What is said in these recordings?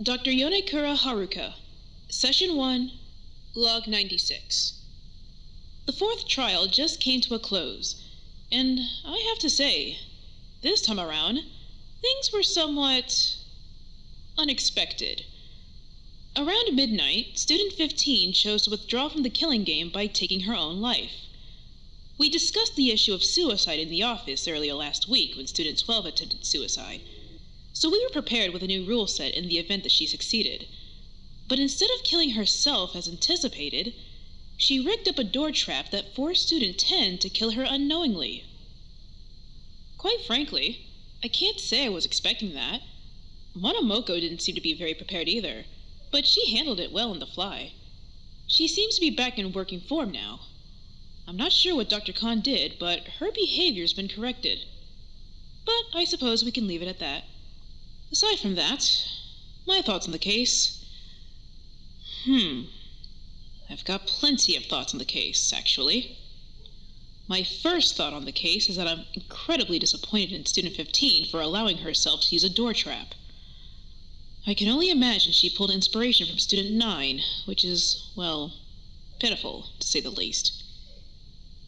Dr. Yonekura Haruka, Session 1, Log 96. The fourth trial just came to a close, and I have to say, this time around, things were somewhat unexpected. Around midnight, Student 15 chose to withdraw from the killing game by taking her own life. We discussed the issue of suicide in the office earlier last week when Student 12 attempted suicide, so we were prepared with a new rule set in the event that she succeeded. But instead of killing herself as anticipated, she rigged up a door trap that forced Student 10 to kill her unknowingly. Quite frankly, I can't say I was expecting that. Monomoko didn't seem to be very prepared either, but she handled it well on the fly. She seems to be back in working form now. I'm not sure what Dr. Khan did, but her behavior's been corrected. But I suppose we can leave it at that. Aside from that, my thoughts on the case. I've got plenty of thoughts on the case, actually. My first thought on the case is that I'm incredibly disappointed in Student 15 for allowing herself to use a door trap. I can only imagine she pulled inspiration from Student 9, which is, well, pitiful, to say the least.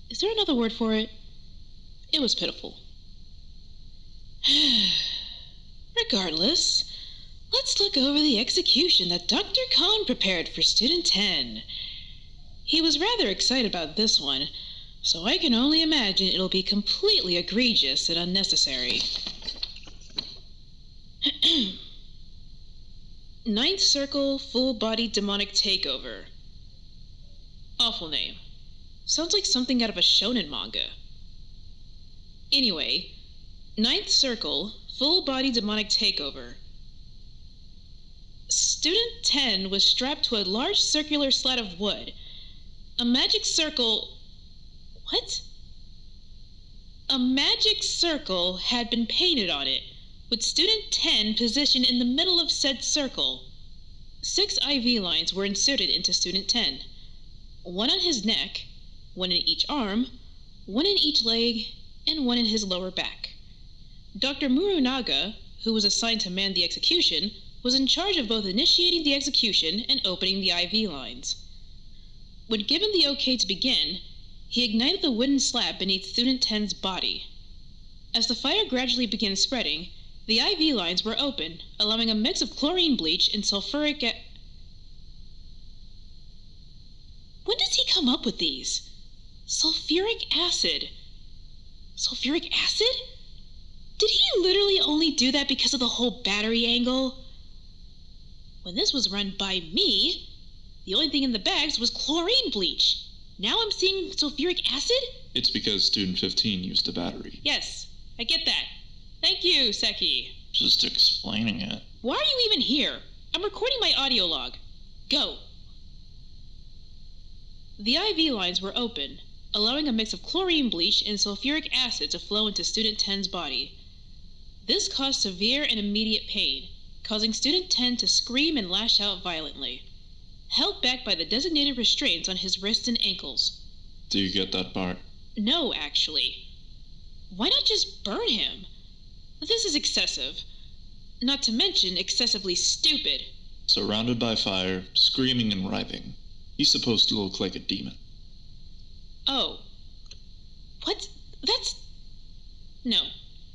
Is there another word for it? It was pitiful. Regardless, let's look over the execution that Dr. Khan prepared for Student 10. He was rather excited about this one, so I can only imagine it'll be completely egregious and unnecessary. Ninth Circle Full-Body Demonic Takeover. Awful name. Sounds like something out of a shonen manga. Anyway, Ninth Circle Full-Body Demonic Takeover. Student 10 was strapped to a large circular slat of wood. A magic circle... What? A magic circle had been painted on it, with Student 10 positioned in the middle of said circle. 6 IV lines were inserted into Student 10. 1 on his neck, 1 in each arm, 1 in each leg, and 1 in his lower back. Dr. Murunaga, who was assigned to man the execution, was in charge of both initiating the execution and opening the IV lines. When given the okay to begin, he ignited the wooden slab beneath Student 10's body. As the fire gradually began spreading, the IV lines were open, allowing a mix of chlorine bleach and sulfuric acid. When does he come up with these? Sulfuric acid. Sulfuric acid? Did he literally only do that because of the whole battery angle? When this was run by me, the only thing in the bags was chlorine bleach. Now I'm seeing sulfuric acid? It's because Student 15 used a battery. Yes, I get that. Thank you, Seki. Just explaining it. Why are you even here? I'm recording my audio log. Go. The IV lines were open, allowing a mix of chlorine bleach and sulfuric acid to flow into Student 10's body. This caused severe and immediate pain, causing Student 10 to scream and lash out violently, held back by the designated restraints on his wrists and ankles. Do you get that part? No, actually. Why not just burn him? This is excessive. Not to mention excessively stupid. Surrounded by fire, screaming and writhing. He's supposed to look like a demon. Oh. What? No,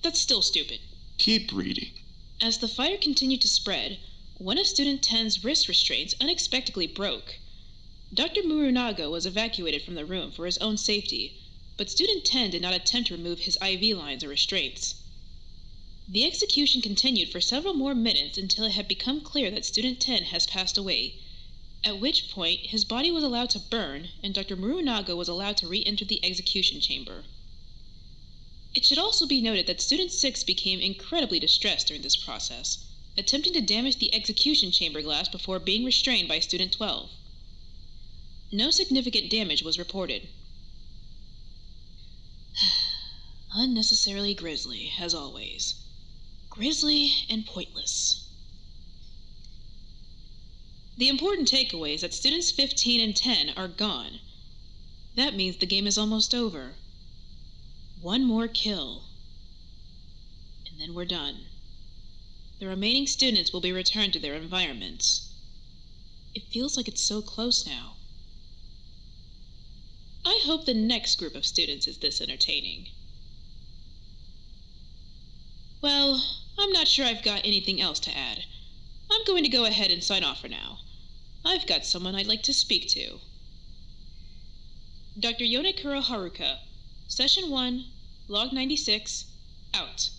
that's still stupid. Keep reading. As the fire continued to spread, one of Student 10's wrist restraints unexpectedly broke. Dr. Murunaga was evacuated from the room for his own safety, but Student 10 did not attempt to remove his IV lines or restraints. The execution continued for several more minutes until it had become clear that Student 10 has passed away, at which point his body was allowed to burn and Dr. Murunaga was allowed to re-enter the execution chamber. It should also be noted that Student 6 became incredibly distressed during this process, attempting to damage the execution chamber glass before being restrained by Student 12. No significant damage was reported. Unnecessarily grisly, as always. Grisly and pointless. The important takeaway is that Students 15 and 10 are gone. That means the game is almost over. One more kill. And then we're done. The remaining students will be returned to their environments. It feels like it's so close now. I hope the next group of students is this entertaining. Well, I'm not sure I've got anything else to add. I'm going to go ahead and sign off for now. I've got someone I'd like to speak to. Dr. Yonekura Haruka, Session 1, Log 96, out.